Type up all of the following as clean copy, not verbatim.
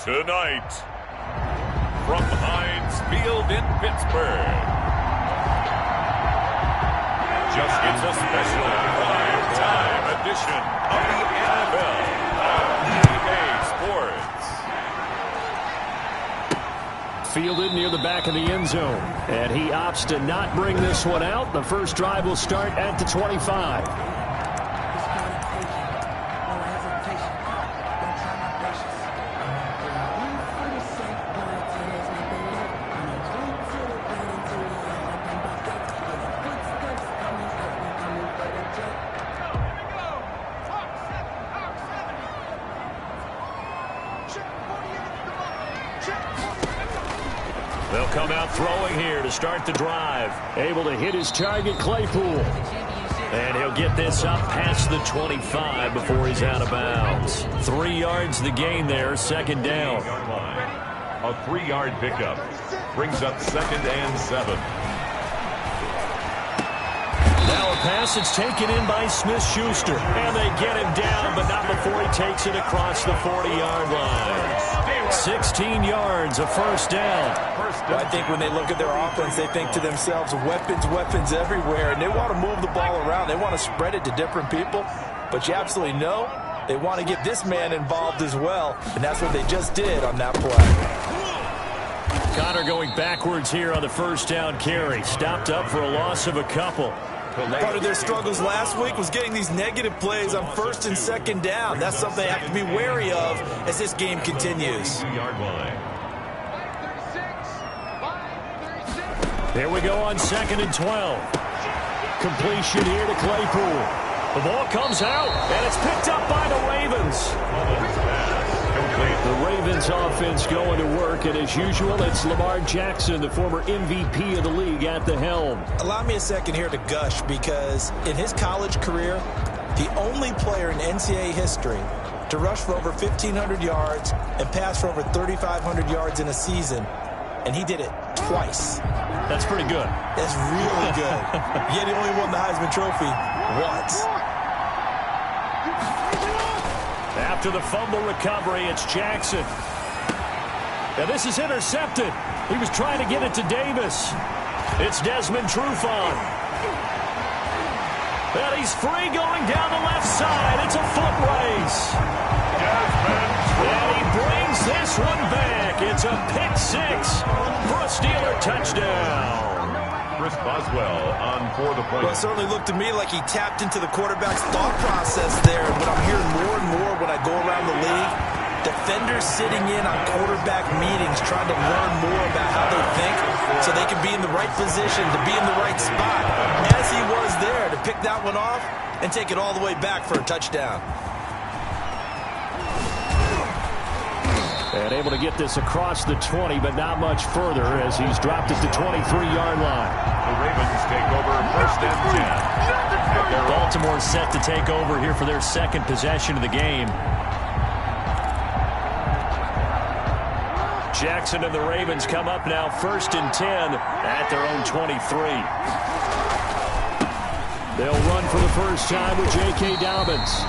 Tonight, from Heinz Field in Pittsburgh, it's a special prime-time edition of the NFL on EA Sports. Fielded near the back of the end zone, and he opts to not bring this one out. The first drive will start at the 25. They'll come out throwing here to start the drive. Able to hit his target, Claypool. And he'll get this up past the 25 before he's out of bounds. 3 yards the gain there, second down. A 3-yard pickup brings up 2nd and 7. Now a pass that's taken in by Smith-Schuster. And they get him down, but not before he takes it across the 40-yard line. 16 yards, a first down. Well, I think when they look at their offense, they think to themselves, weapons everywhere, and they want to move the ball around. They want to spread it to different people, but you absolutely know they want to get this man involved as well, and that's what they just did on that play. Connor going backwards here on the first down carry. Stopped up for a loss of a couple. Part of their struggles last week was getting these negative plays on 1st and 2nd down. That's something they have to be wary of as this game continues. Here we go on 2nd and 12. Completion here to Claypool. The ball comes out, and it's picked up by the Ravens. The Ravens offense going to work, and as usual, it's Lamar Jackson, the former MVP of the league, at the helm. Allow me a second here to gush, because in his college career, the only player in NCAA history to rush for over 1,500 yards and pass for over 3,500 yards in a season, and he did it twice. That's pretty good. That's really good. Yet he only won the Heisman Trophy once. After the fumble recovery, it's Jackson. Now this is intercepted. He was trying to get it to Davis. It's Desmond Trufant. And he's free going down the left side. It's a foot race. And he brings this one back. It's a pick-6 for a Steeler touchdown. Chris Boswell on for the play. Well, it certainly looked to me like he tapped into the quarterback's thought process there. What I'm hearing more and more when I go around the league, defenders sitting in on quarterback meetings trying to learn more about how they think so they can be in the right position, to be in the right spot, as he was there to pick that one off and take it all the way back for a touchdown. And able to get this across the 20, but not much further as he's dropped it to 23-yard line. The Ravens take over 1st and 10. Baltimore set to take over here for their second possession of the game. Jackson and the Ravens come up now 1st and 10 at their own 23. They'll run for the first time with J.K. Dobbins.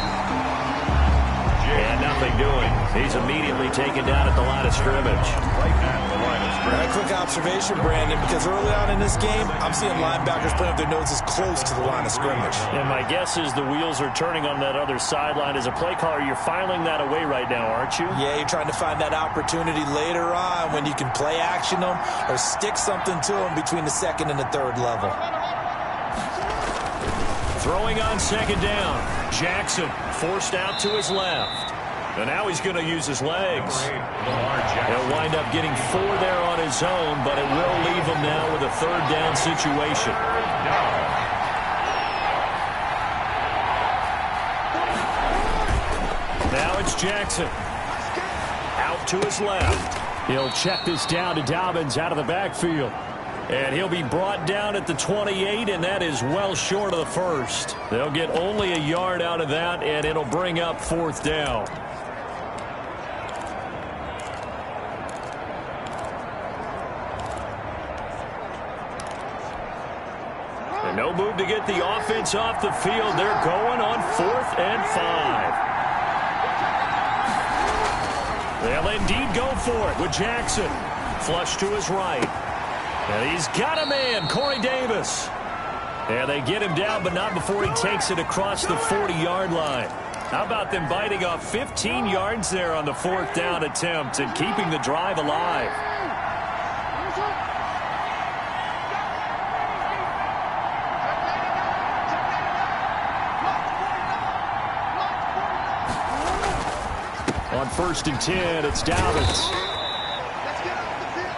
And nothing doing. He's immediately taken down at the line of scrimmage. Right at the line of scrimmage. A quick observation, Brandon, because early on in this game, I'm seeing linebackers putting up their noses close to the line of scrimmage. And my guess is the wheels are turning on that other sideline. As a play caller, you're filing that away right now, aren't you? Yeah, you're trying to find that opportunity later on when you can play action them or stick something to them between the 2nd and the 3rd level. Throwing on 2nd down. Jackson forced out to his left. And now he's going to use his legs. He'll wind up getting 4 there on his own, but it will leave him now with a 3rd down situation. Now it's Jackson. Out to his left. He'll check this down to Dobbins out of the backfield. And he'll be brought down at the 28, and that is well short of the first. They'll get only a yard out of that, and it'll bring up 4th down. And no move to get the offense off the field. They're going on 4th and 5. They'll They'll indeed go for it with Jackson. Flush to his right. And he's got a man, Corey Davis. And they get him down, but not before he takes it across the 40-yard line. How about them biting off 15 yards there on the 4th down attempt and keeping the drive alive? On 1st and 10, it's Dobbins.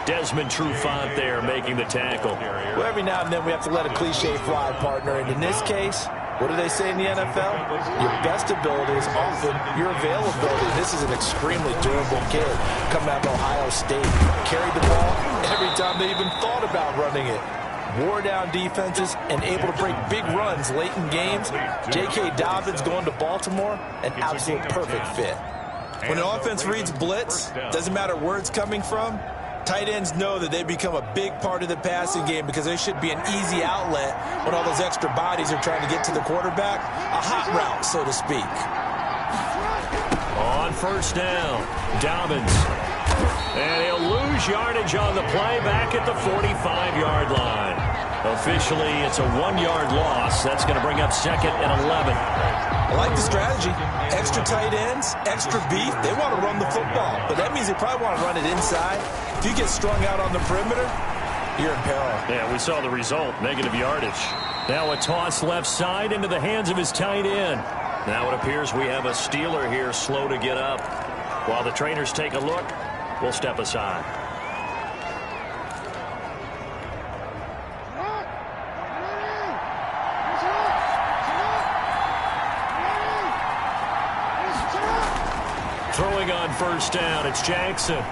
Desmond Trufant there making the tackle. Well, every now and then we have to let a cliche fly, partner. And in this case, what do they say in the NFL? Your best ability is often your availability. This is an extremely durable kid coming out of Ohio State. Carried the ball every time they even thought about running it. Wore down defenses and able to break big runs late in games. J.K. Dobbins going to Baltimore, an absolute perfect fit. When an offense reads blitz, doesn't matter where it's coming from, tight ends know that they become a big part of the passing game because they should be an easy outlet when all those extra bodies are trying to get to the quarterback. A hot route, so to speak. On 1st down, Dobbins. And he'll lose yardage on the play back at the 45-yard line. Officially, it's a 1-yard loss. That's going to bring up 2nd and 11. I like the strategy. Extra tight ends, extra beef. They want to run the football, but that means they probably want to run it inside. If you get strung out on the perimeter, you're in peril. Yeah, we saw the result, negative yardage. Now a toss left side into the hands of his tight end. Now it appears we have a Steeler here slow to get up. While the trainers take a look, we'll step aside. Throwing on 1st down, it's Jackson.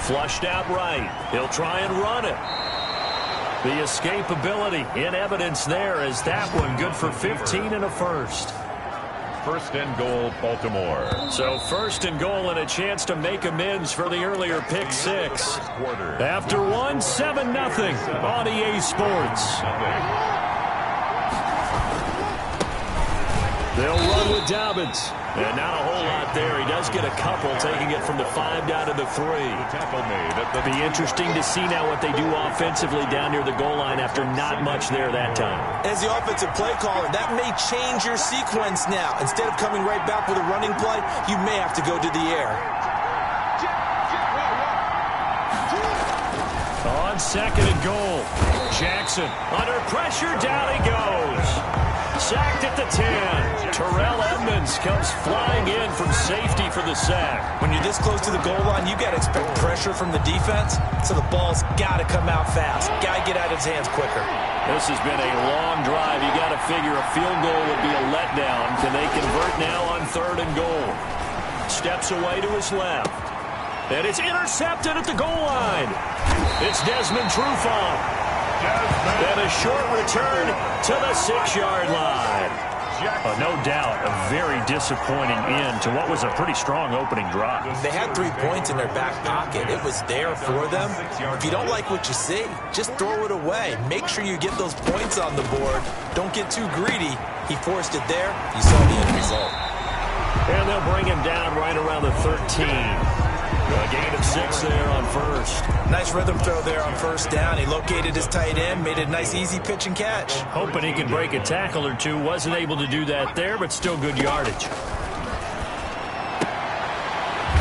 Flushed out right. He'll try and run it. The escapability in evidence there as that one good for 15 and a first. 1st and goal, Baltimore. So 1st and goal and a chance to make amends for the earlier pick 6. After 1, 7-0 on EA Sports. They'll run with Dobbins. And not a whole lot there. He does get a couple, taking it from the 5 down to the 3. It'll be interesting to see now what they do offensively down near the goal line after not much there that time. As the offensive play caller, that may change your sequence now. Instead of coming right back with a running play, you may have to go to the air. On 2nd and goal, Jackson under pressure, down he goes. Sacked at the 10. Terrell Edmonds comes flying in from safety for the sack. When you're this close to the goal line, you got to expect pressure from the defense, so the ball's got to come out fast. Got to get out of his hands quicker. This has been a long drive. You got to figure a field goal would be a letdown. Can they convert now on 3rd and goal? Steps away to his left. And it's intercepted at the goal line. It's Desmond Trufant. And a short return to the 6-yard line. No doubt, a very disappointing end to what was a pretty strong opening drive. They had 3 points in their back pocket. It was there for them. If you don't like what you see, just throw it away. Make sure you get those points on the board. Don't get too greedy. He forced it there. You saw the end result. And they'll bring him down right around the 13. A gain of 6 there on 1st. Nice rhythm throw there on 1st down. He located his tight end, made a nice easy pitch and catch. Hoping he could break a tackle or two. Wasn't able to do that there, but still good yardage.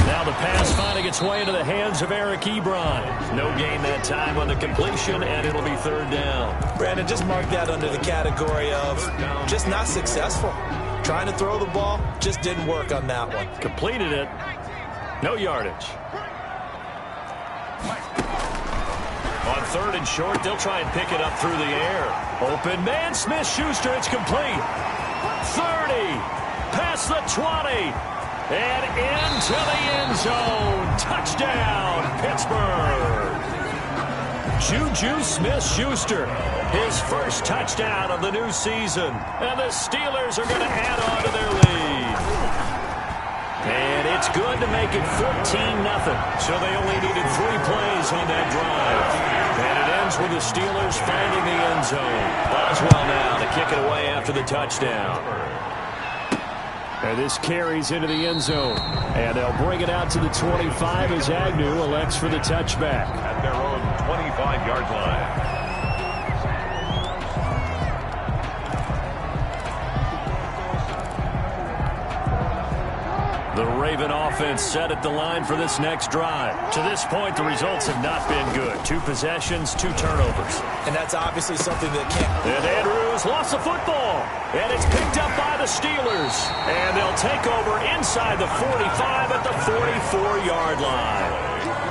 Now the pass finding its way into the hands of Eric Ebron. No gain that time on the completion, and it'll be 3rd down. Brandon, just mark that under the category of just not successful. Trying to throw the ball, just didn't work on that one. Completed it. No yardage. On 3rd and short, they'll try and pick it up through the air. Open man, Smith-Schuster, it's complete. 30, past the 20, and into the end zone. Touchdown, Pittsburgh. Juju Smith-Schuster, his first touchdown of the new season. And the Steelers are going to add on to their lead. And it's good to make it 14-0. So they only needed 3 plays on that drive. And it ends with the Steelers finding the end zone. Boswell now to kick it away after the touchdown. And this carries into the end zone. And they'll bring it out to the 25 as Agnew elects for the touchback. At their own 25-yard line. The Raven offense set at the line for this next drive. To this point, the results have not been good. 2 possessions, 2 turnovers. And that's obviously something that can't... And Andrews lost the football. And it's picked up by the Steelers. And they'll take over inside the 45 at the 44-yard line.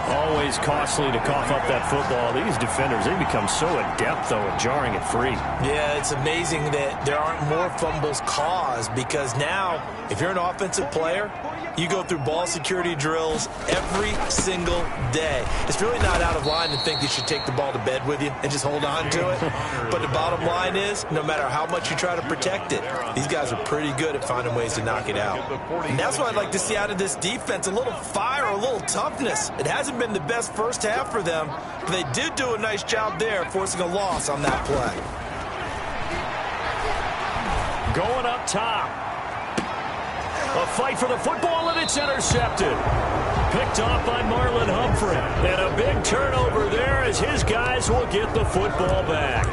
Always costly to cough up that football. These defenders, they become so adept, though, at jarring it free. Yeah, it's amazing that there aren't more fumbles caused because now, if you're an offensive player, you go through ball security drills every single day. It's really not out of line to think you should take the ball to bed with you and just hold on to it. But the bottom line is, no matter how much you try to protect it, these guys are pretty good at finding ways to knock it out. And that's what I'd like to see out of this defense, a little fire, a little toughness. It hasn't been the best first half for them, but they did do a nice job there forcing a loss on that play. Going up top. A fight for the football, and it's intercepted. Picked off by Marlon Humphrey. And a big turnover there as his guys will get the football back.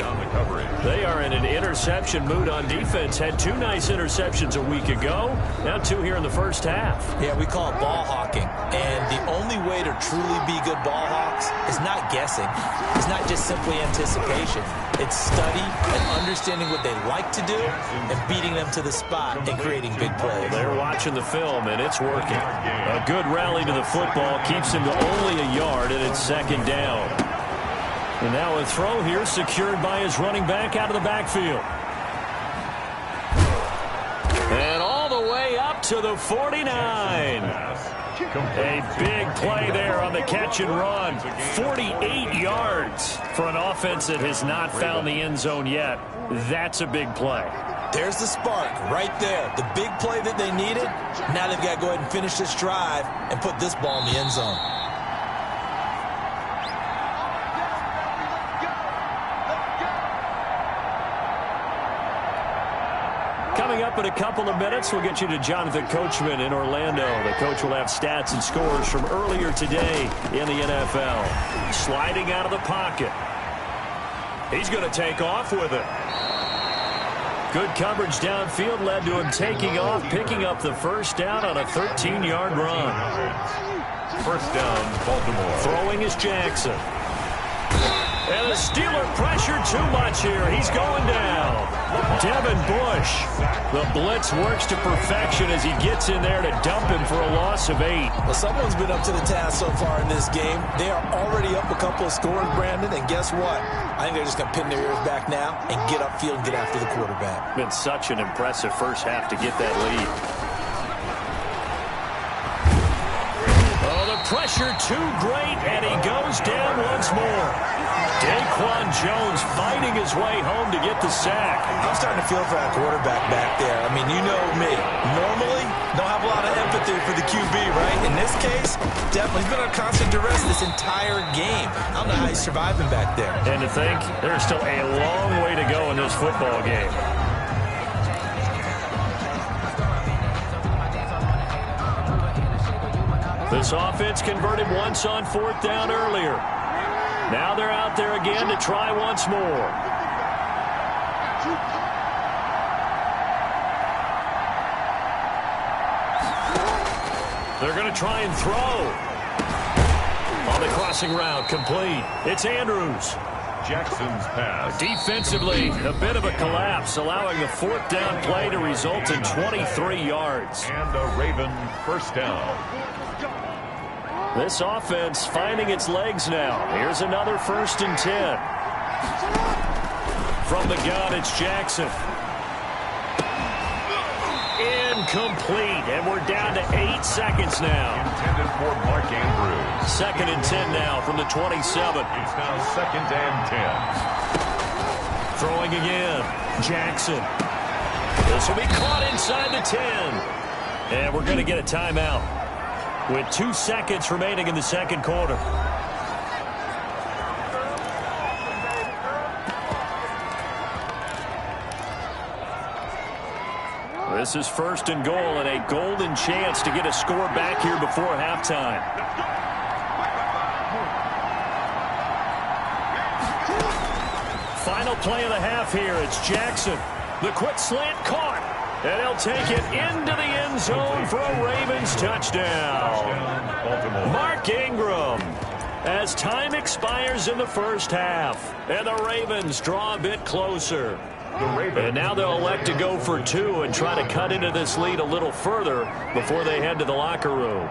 They are in an interception mood on defense. Had 2 nice interceptions a week ago. Now 2 here in the first half. Yeah, we call it ball hawking. And the only way to truly be good ball hawks is not guessing. It's not just simply anticipation. It's study and understanding what they like to do and beating them to the spot and creating big plays. They're watching the film, and it's working. A good rally to the football keeps him to only a yard, and it's 2nd down. And now a throw here secured by his running back out of the backfield. And all the way up to the 49. A big play there on the catch and run. 48 yards for an offense that has not found the end zone yet. That's a big play. There's the spark right there. The big play that they needed. Now they've got to go ahead and finish this drive and put this ball in the end zone. Coming up in a couple of minutes, we'll get you to Jonathan Coachman in Orlando. The coach will have stats and scores from earlier today in the NFL. Sliding out of the pocket. He's going to take off with it. Good coverage downfield led to him taking off, picking up the first down on a 13-yard run. First down, Baltimore. Throwing is Jackson. And the Steeler pressure too much here. He's going down. Devin Bush. The blitz works to perfection as he gets in there to dump him for a loss of 8. Well, someone's been up to the task so far in this game. They are already up a couple of scores, Brandon, and guess what? I think they're just going to pin their ears back now and get upfield and get after the quarterback. Been such an impressive first half to get that lead. Oh, the pressure too great, and he goes down once more. Daquan Jones fighting his way home to get the sack. I'm starting to feel for that quarterback back there. I mean, you know me. Normally, don't have a lot of empathy for the QB, right? In this case, definitely. He's been on constant duress this entire game. I don't know how he's surviving back there. And to think, there's still a long way to go in this football game. This offense converted once on 4th down earlier. Now they're out there again to try once more. They're going to try and throw. On the crossing route, complete. It's Andrews. Jackson's pass. Defensively, a bit of a collapse, allowing the 4th down play to result in 23 yards. And a Raven first down. This offense finding its legs now. Here's another 1st and 10. From the gun, it's Jackson. Incomplete, and we're down to 8 seconds now. Intended for Mark Andrews. 2nd and 10 now from the 27. It's now 2nd and 10. Throwing again, Jackson. This will be caught inside the 10. And we're going to get a timeout with 2 seconds remaining in the second quarter. This is 1st and goal and a golden chance to get a score back here before halftime. Final play of the half here. It's Jackson. The quick slant caught. And he'll take it into the end zone for a Ravens touchdown. Mark Ingram. As time expires in the first half. And the Ravens draw a bit closer. And now they'll elect to go for 2 and try to cut into this lead a little further before they head to the locker room.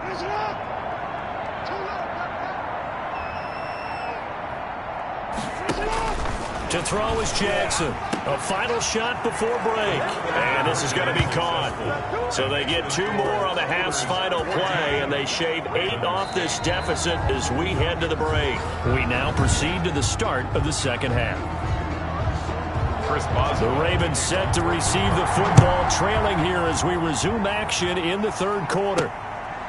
To throw is Jackson. A final shot before break. And this is going to be caught. So they get 2 more on the half's final play, and they shave 8 off this deficit as we head to the break. We now proceed to the start of the second half. The Ravens set to receive the football, trailing here as we resume action in the third quarter.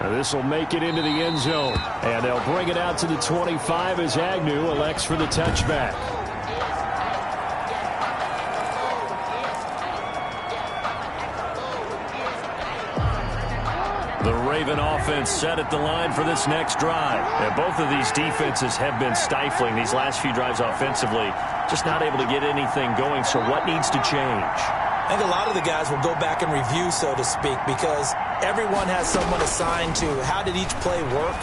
This will make it into the end zone, and they'll bring it out to the 25 as Agnew elects for the touchback. The Raven offense set at the line for this next drive. And both of these defenses have been stifling these last few drives offensively. Just not able to get anything going, so what needs to change? I think a lot of the guys will go back and review, so to speak, because everyone has someone assigned to how did each play work.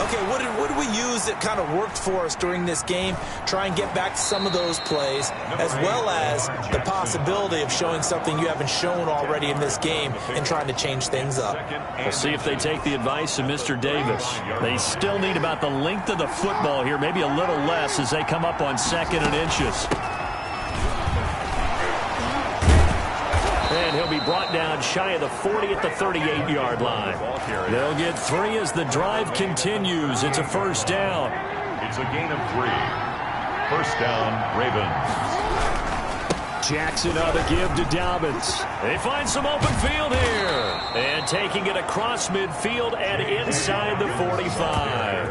Okay, what did we use that kind of worked for us during this game? Try and get back to some of those plays, as well as the possibility of showing something you haven't shown already in this game and trying to change things up. We'll see if they take the advice of Mr. Davis. They still need about the length of the football here, maybe a little less as they come up on 2nd and inches. And he'll be brought down shy of the 40 at the 38-yard line. They'll get 3 as the drive continues. It's a first down. It's a gain of 3. First down, Ravens. Jackson on the give to Dobbins. They find some open field here. And taking it across midfield and inside the 45.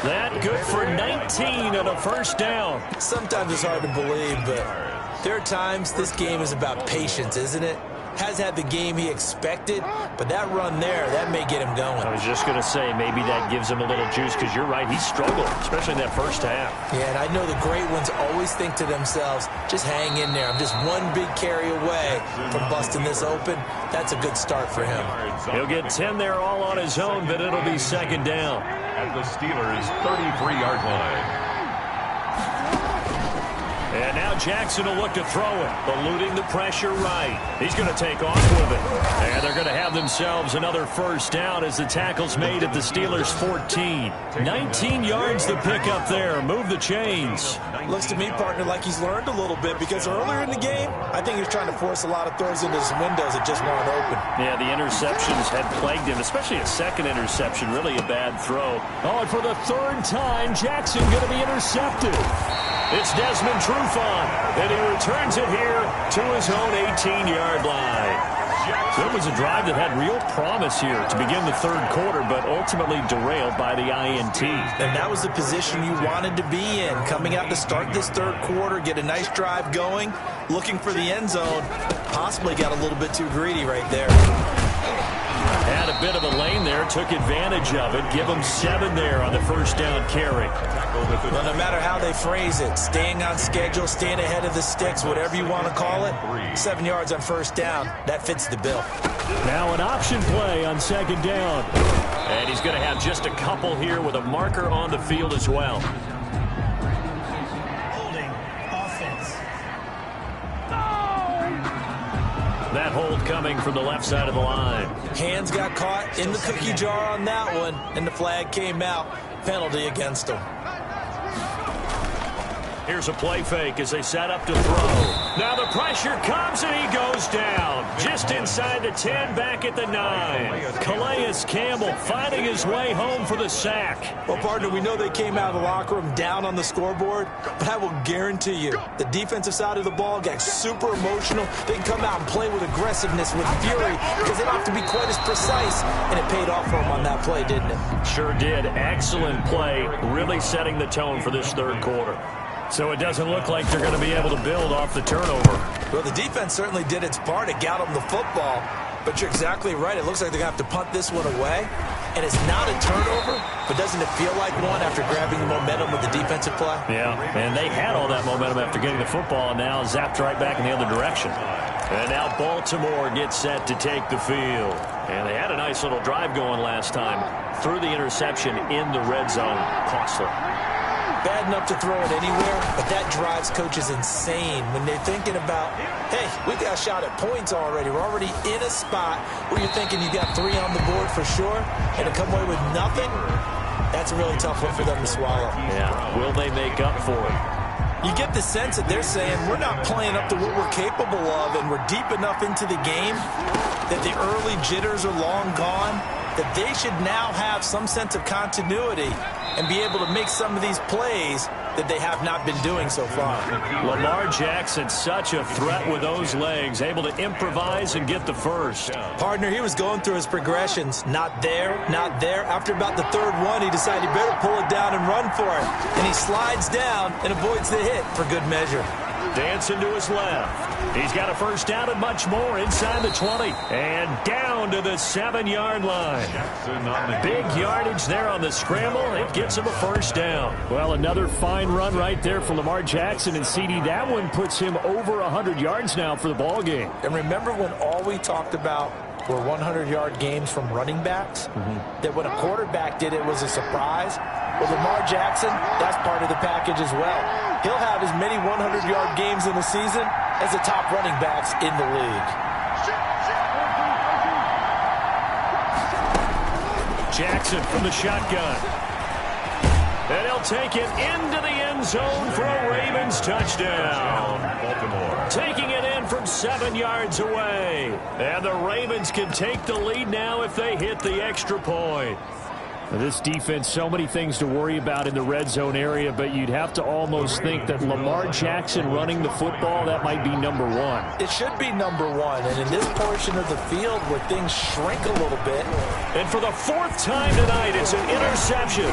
That good for 19 on a first down. Sometimes it's hard to believe, but there are times this game is about patience, isn't it? Has had the game he expected, but that run there, that may get him going. I was just going to say, maybe that gives him a little juice, because you're right, he struggled, especially in that first half. Yeah, and I know the great ones always think to themselves, just hang in there. I'm just one big carry away from busting this open. That's a good start for him. He'll get 10 there all on his own, but it'll be second down. At the Steelers' 33-yard line. And now Jackson will look to throw it, eluding the pressure right. He's going to take off with it. And they're going to have themselves another first down as the tackle's made at the Steelers' 14. 19 yards the pickup there. Move the chains. Looks to me, partner, like he's learned a little bit, because earlier in the game, I think he was trying to force a lot of throws into some windows that just weren't open. Yeah, the interceptions had plagued him, especially a second interception, really a bad throw. Oh, and for the 3rd time, Jackson going to be intercepted. It's Desmond Trufant, and he returns it here to his own 18-yard line. So it was a drive that had real promise here to begin the third quarter, but ultimately derailed by the INT. And that was the position you wanted to be in, coming out to start this third quarter, get a nice drive going, looking for the end zone. Possibly got a little bit too greedy right there. Had a bit of a lane there, took advantage of it. Give them 7 there on the first down carry. Well, no matter how they phrase it, staying on schedule, staying ahead of the sticks, whatever you want to call it, 7 yards on first down, that fits the bill. Now an option play on second down. And he's going to have just a couple here with a marker on the field as well. Holding offense. That hold coming from the left side of the line. Hands got caught in the cookie jar on that one, and the flag came out. Penalty against him. Here's a play fake as they set up to throw. Now the pressure comes and he goes down. Just inside the 10, back at the 9. Calais Campbell finding his way home for the sack. Well, partner, we know they came out of the locker room down on the scoreboard, but I will guarantee you the defensive side of the ball got super emotional. They can come out and play with aggressiveness, with fury, because they don't have to be quite as precise, and it paid off for them on that play, didn't it? Sure did. Excellent play, really setting the tone for this third quarter. So it doesn't look like they're going to be able to build off the turnover. Well, the defense certainly did its part to get them the football. But you're exactly right. It looks like they're going to have to punt this one away. And it's not a turnover, but doesn't it feel like one after grabbing the momentum with the defensive play? Yeah, and they had all that momentum after getting the football, and now zapped right back in the other direction. And now Baltimore gets set to take the field. And they had a nice little drive going last time. Threw the interception in the red zone. Costly. Bad enough to throw it anywhere, but that drives coaches insane when they're thinking about, hey, we got a shot at points already. We're already in a spot where you're thinking you got 3 on the board for sure, and to come away with nothing, that's a really tough one for them to swallow. Yeah, will they make up for it? You get the sense that they're saying we're not playing up to what we're capable of, and we're deep enough into the game that the early jitters are long gone, that they should now have some sense of continuity and be able to make some of these plays that they have not been doing so far. Lamar Jackson, such a threat with those legs, able to improvise and get the first. Partner, he was going through his progressions. Not there, not there. After about the third one, he decided he better pull it down and run for it. And he slides down and avoids the hit for good measure. Dancing to his left. He's got a first down and much more inside the 20. And down to the 7-yard line. Big yardage there on the scramble. It gets him a first down. Well, another fine run right there for Lamar Jackson and CD. That one puts him over 100 yards now for the ball game. And remember when all we talked about were 100-yard games from running backs? That when a quarterback did it was a surprise? Well, Lamar Jackson, that's part of the package as well. He'll have as many 100-yard games in a season as the top running backs in the league. Jackson from the shotgun. And he'll take it into the end zone for a Ravens touchdown. Baltimore taking it in from 7 yards away. And the Ravens can take the lead now if they hit the extra point. This defense, so many things to worry about in the red zone area, but you'd have to almost think that Lamar Jackson running the football, that might be number one. It should be number one, and in this portion of the field where things shrink a little bit. And for the 4th time tonight, it's an interception.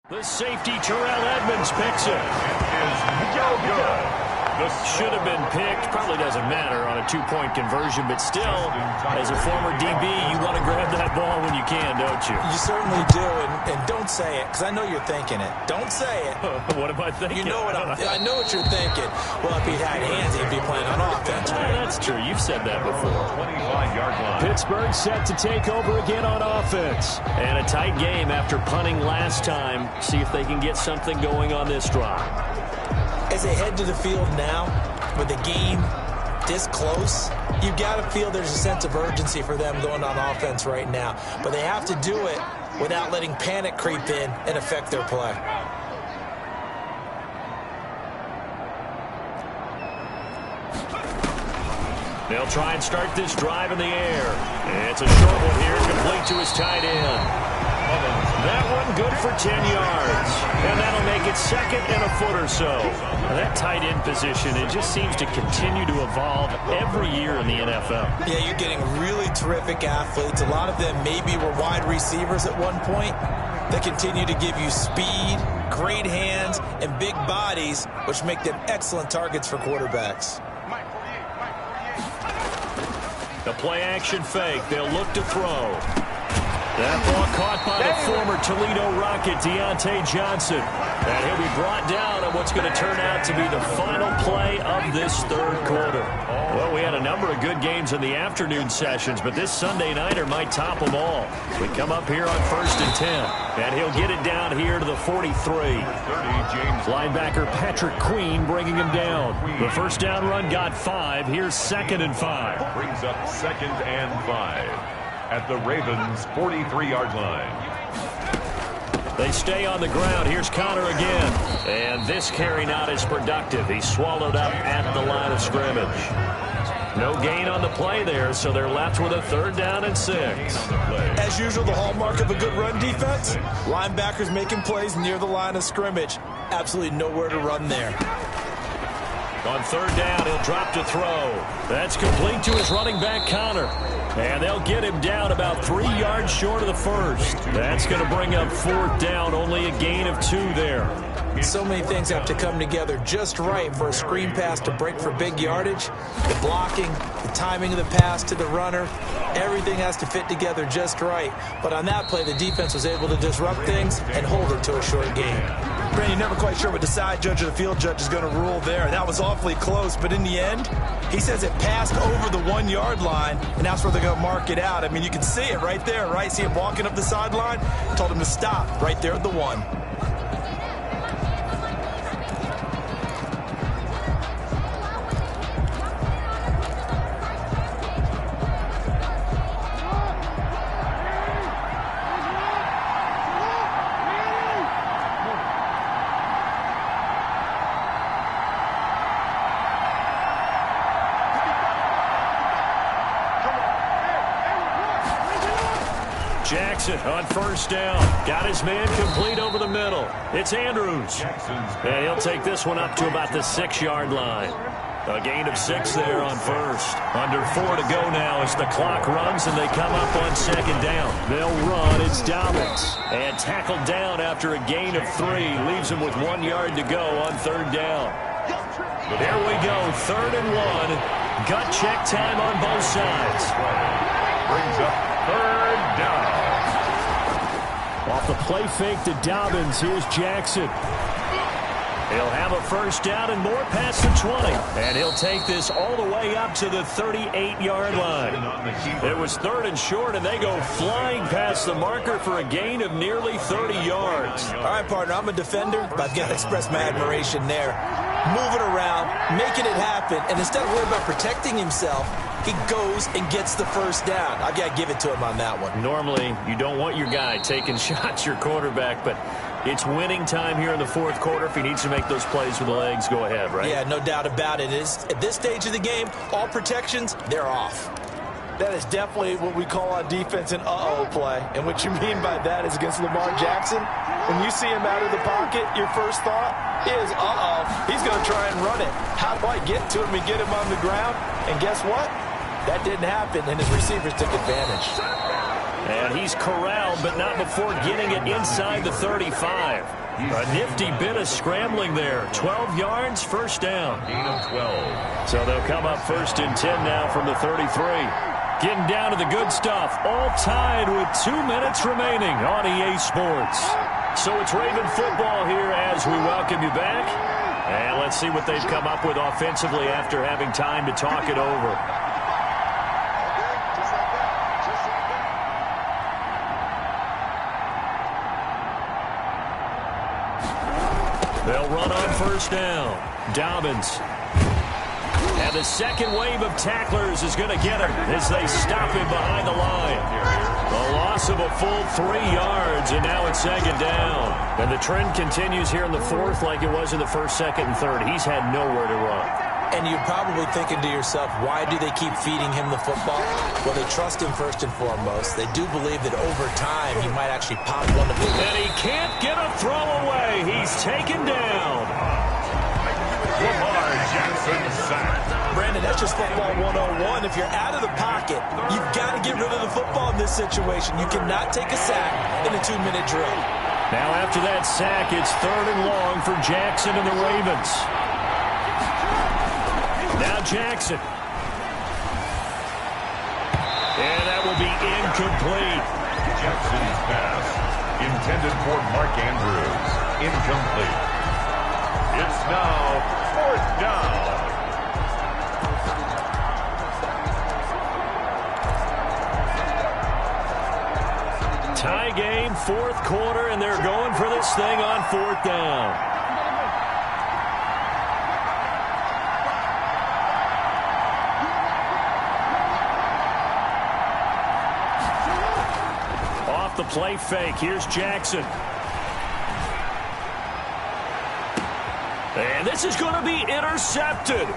The safety, Terrell Edmonds, picks it. Should have been picked. Probably doesn't matter on a 2-point conversion, but still, as a former DB, you want to grab that ball when you can, don't you? You certainly do, and don't say it, because I know you're thinking it. Don't say it. What am I thinking? You know what I know what you're thinking. Well, if he had hands, he'd be playing on offense. Right? That's true. You've said that before. 25-yard line. Pittsburgh set to take over again on offense. And a tight game after punting last time. See if they can get something going on this drive. As they head to the field now, with the game this close, you've got to feel there's a sense of urgency for them going on offense right now. But they have to do it without letting panic creep in and affect their play. They'll try and start this drive in the air. It's a short one here, complete to his tight end. That one good for 10 yards. And that'll make it 2nd and a foot or so. That tight end position, it just seems to continue to evolve every year in the NFL. Yeah, you're getting really terrific athletes. A lot of them maybe were wide receivers at one point. They continue to give you speed, great hands, and big bodies, which make them excellent targets for quarterbacks. The play-action fake. They'll look to throw. That ball caught by the former Toledo Rocket, Deontay Johnson. And he'll be brought down on what's going to turn out to be the final play of this third quarter. Well, we had a number of good games in the afternoon sessions, but this Sunday nighter might top them all. We come up here on 1st and 10, and he'll get it down here to the 43. Linebacker Patrick Queen bringing him down. The first down run got 5. Here's 2nd and 5. Brings up 2nd and 5. At the Ravens' 43-yard line. They stay on the ground. Here's Connor again. And this carry not as productive. He's swallowed up at the line of scrimmage. No gain on the play there, so they're left with a 3rd down and 6. As usual, the hallmark of a good run defense, linebackers making plays near the line of scrimmage. Absolutely nowhere to run there. On 3rd down, he'll drop to throw. That's complete to his running back, Connor. And they'll get him down about 3 yards short of the first. That's going to bring up 4th down, only a gain of 2 there. So many things have to come together just right for a screen pass to break for big yardage. The blocking, the timing of the pass to the runner, everything has to fit together just right. But on that play, the defense was able to disrupt things and hold it to a short gain. Brandon, you're never quite sure what the side judge or the field judge is going to rule there. That was awfully close, but in the end, he says it passed over the 1-yard line, and that's where they're going to mark it out. I mean, you can see it right there, right? See him walking up the sideline? Told him to stop right there at the 1. Jackson on 1st down. Got his man complete over the middle. It's Andrews. And he'll take this one up to about the 6-yard line. A gain of 6 there on 1st. Under 4 to go now as the clock runs and they come up on 2nd down. They'll run. It's Dobbins. And tackled down after a gain of 3. Leaves him with 1 yard to go on 3rd down. There we go. 3rd and 1. Gut check time on both sides. Brings up 3rd down. Off the play fake to Dobbins, here's Jackson. He'll have a 1st down and more past the 20. And he'll take this all the way up to the 38-yard line. It was 3rd and short, and they go flying past the marker for a gain of nearly 30 yards. All right, partner, I'm a defender, but I've got to express my admiration there. Moving around, making it happen, and instead of worrying about protecting himself, he goes and gets the 1st down. I've got to give it to him on that one. Normally, you don't want your guy taking shots, your quarterback, but it's winning time here in the 4th quarter. If he needs to make those plays with the legs, go ahead, right? Yeah, no doubt about it. At this stage of the game, all protections, they're off. That is definitely what we call on defense an uh-oh play. And what you mean by that is against Lamar Jackson, when you see him out of the pocket, your first thought is, uh-oh, he's going to try and run it. How do I get to him and get him on the ground? And guess what? That didn't happen, and his receivers took advantage. And he's corralled, but not before getting it inside the 35. A nifty bit of scrambling there. 12 yards, 1st down. Gain of 12. So they'll come up 1st and 10 now from the 33. Getting down to the good stuff. All tied with 2 minutes remaining on EA Sports. So it's Raven football here as we welcome you back. And let's see what they've come up with offensively after having time to talk it over. They'll run on 1st down. Dobbins. And the second wave of tacklers is going to get him as they stop him behind the line. A loss of a full 3 yards, and now it's 2nd down. And the trend continues here in the 4th like it was in the 1st, 2nd, and 3rd. He's had nowhere to run. And you're probably thinking to yourself, why do they keep feeding him the football? Well, they trust him first and foremost. They do believe that over time he might actually pop one of them. And he can't get a throw away. He's taken down. Lamar Jackson sacked. Brandon, that's just football 101. If you're out of the pocket, you've got to get rid of the football in this situation. You cannot take a sack in a 2-minute drill. Now after that sack, it's 3rd and long for Jackson and the Ravens. Now Jackson. complete. Jackson's pass, intended for Mark Andrews, incomplete. It's now 4th down. Tie game, 4th quarter, and they're going for this thing on 4th down. Off the play fake, here's Jackson. And this is going to be intercepted.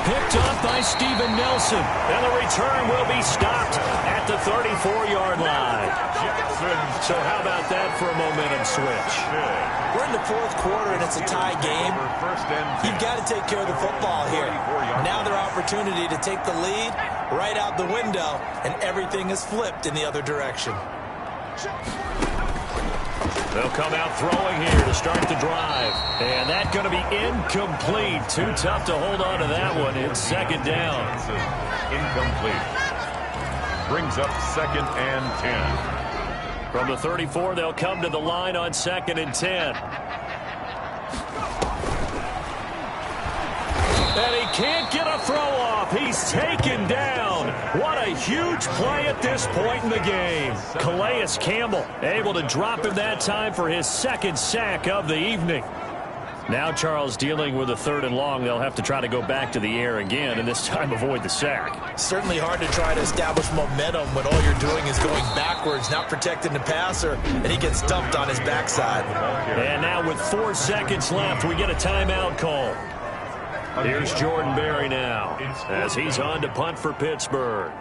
Picked up by Steven Nelson. And the return will be stopped at the 34-yard line. So how about that for a momentum switch? We're in the 4th quarter, and it's a tie game. You've got to take care of the football here. Now their opportunity to take the lead right out the window, and everything is flipped in the other direction. They'll come out throwing here to start the drive. And that's going to be incomplete. Too tough to hold on to that one. It's 2nd down. Incomplete. Brings up 2nd and 10. From the 34, they'll come to the line on 2nd and 10. And he can't get a throw off. He's taken down. What a huge play at this point in the game. Calais Campbell able to drop him that time for his 2nd sack of the evening. Now Charles dealing with a 3rd and long. They'll have to try to go back to the air again and this time avoid the sack. Certainly hard to try to establish momentum when all you're doing is going backwards, not protecting the passer, and he gets dumped on his backside. And now with 4 seconds left, we get a timeout call. Here's Jordan Berry now as he's on to punt for Pittsburgh.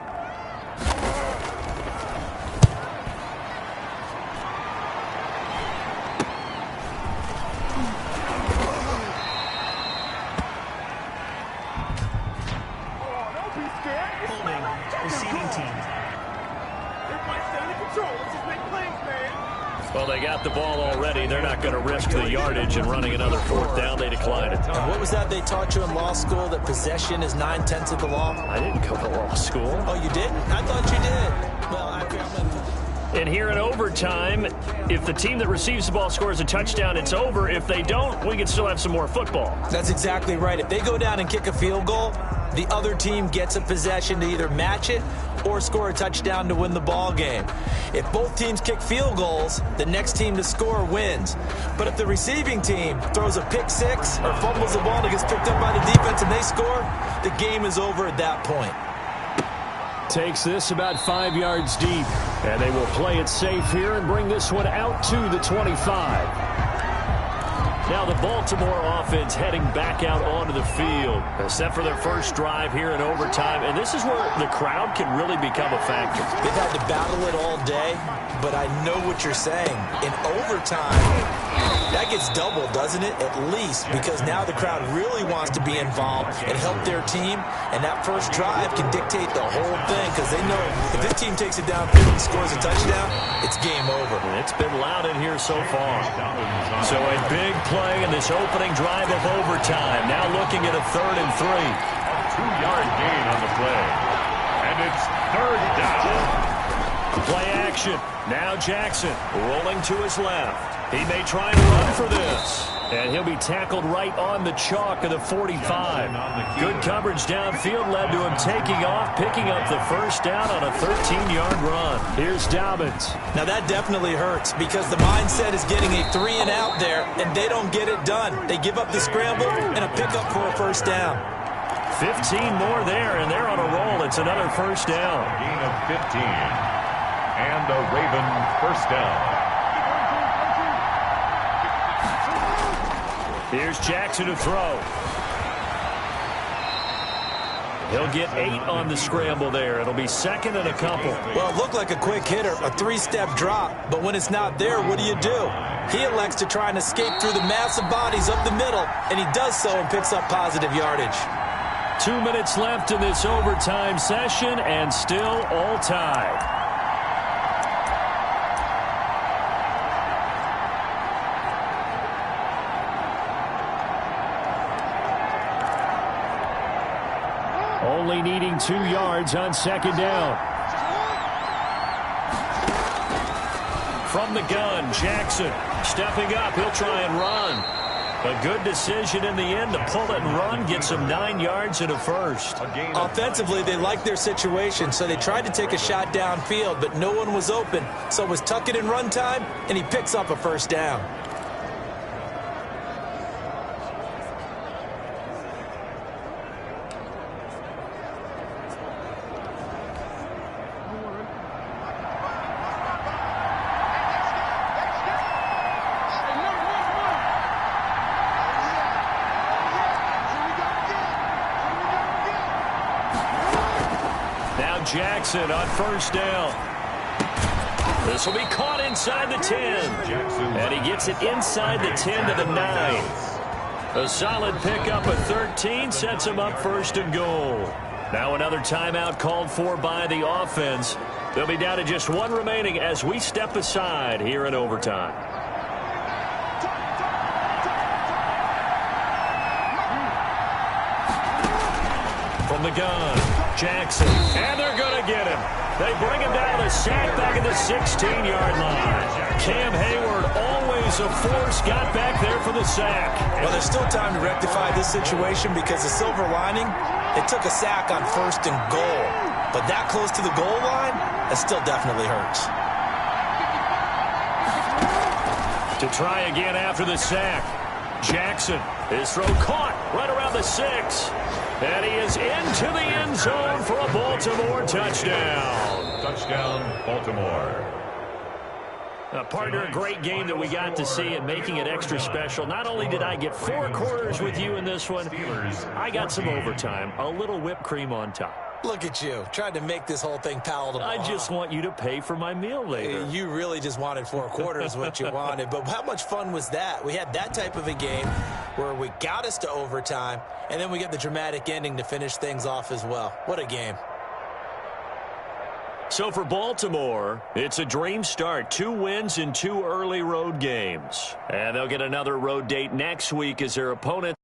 Holding, receiving team. Everybody stay in control. Let's just make plays, man. Well, they got the ball already. They're not going to risk the yardage and running another 4th down. They decline it. And what was that they taught you in law school, that possession is 9/10 of the law? I didn't go to law school. Oh, you didn't? I thought you did. Well, I'm going to... And here in overtime, if the team that receives the ball scores a touchdown, it's over. If they don't, we can still have some more football. That's exactly right. If they go down and kick a field goal, the other team gets a possession to either match it or score a touchdown to win the ball game. If both teams kick field goals, the next team to score wins. But if the receiving team throws a pick six or fumbles the ball and it gets picked up by the defense and they score, the game is over at that point. Takes this about 5 yards deep, and they will play it safe here and bring this one out to the 25. Now the Baltimore offense heading back out onto the field, set for their first drive here in overtime. And this is where the crowd can really become a factor. They've had to battle it all day, but I know what you're saying. In overtime, that gets doubled, doesn't it? At least, because now the crowd really wants to be involved and help their team. And that first drive can dictate the whole thing, because they know if this team takes it downfield and scores a touchdown, it's game over. And it's been loud in here so far. So a big play in this opening drive of overtime. Now looking at a 3rd and 3. A 2-yard gain on the play. And it's 3rd down. Play action. Now Jackson rolling to his left. He may try and run for this. And he'll be tackled right on the chalk of the 45. Good coverage downfield led to him taking off, picking up the first down on a 13-yard run. Here's Dobbins. Now that definitely hurts, because the mindset is getting a 3-and-out there, and they don't get it done. They give up the scramble and a pickup for a first down. 15 more there, and they're on a roll. It's another first down. Gain of 15. And a Raven first down. Here's Jackson to throw. He'll get 8 on the scramble there. It'll be 2nd and a couple. Well, it looked like a quick hitter, a 3-step drop. But when it's not there, what do? He elects to try and escape through the massive bodies up the middle, and he does so and picks up positive yardage. 2 minutes left in this overtime session, and still all tied. Only needing 2 yards on 2nd down. From the gun, Jackson stepping up. He'll try and run. A good decision in the end to pull it and run, gets him 9 yards and a first. Offensively, they liked their situation, so they tried to take a shot downfield, but no one was open. So it was tuck it in run time, and he picks up a first down. Jackson on first down. This will be caught inside the 10. And he gets it inside the 10 to the 9. A solid pickup of 13 sets him up first and goal. Now another timeout called for by the offense. They'll be down to just one remaining as we step aside here in overtime. From the gun, Jackson, and they're going to get him. They bring him down to the sack back at the 16-yard line. Cam Hayward, always a force, got back there for the sack. Well, there's still time to rectify this situation because the silver lining, it took a sack on first and goal. But that close to the goal line, that still definitely hurts. To try again after the sack. Jackson, his throw caught right around the 6. And he is into the end zone for a Baltimore touchdown. Touchdown, Baltimore. Partner, a great game that we got to see and making it extra special. Not only did I get 4 quarters with you in this one, I got some overtime, a little whipped cream on top. Look at you, trying to make this whole thing palatable. I just want you to pay for my meal later. You really just wanted 4 quarters what you wanted, but how much fun was that? We had that type of a game where we got us to overtime, and then we get the dramatic ending to finish things off as well. What a game. So for Baltimore, it's a dream start. 2 wins in 2 early road games. And they'll get another road date next week as their opponent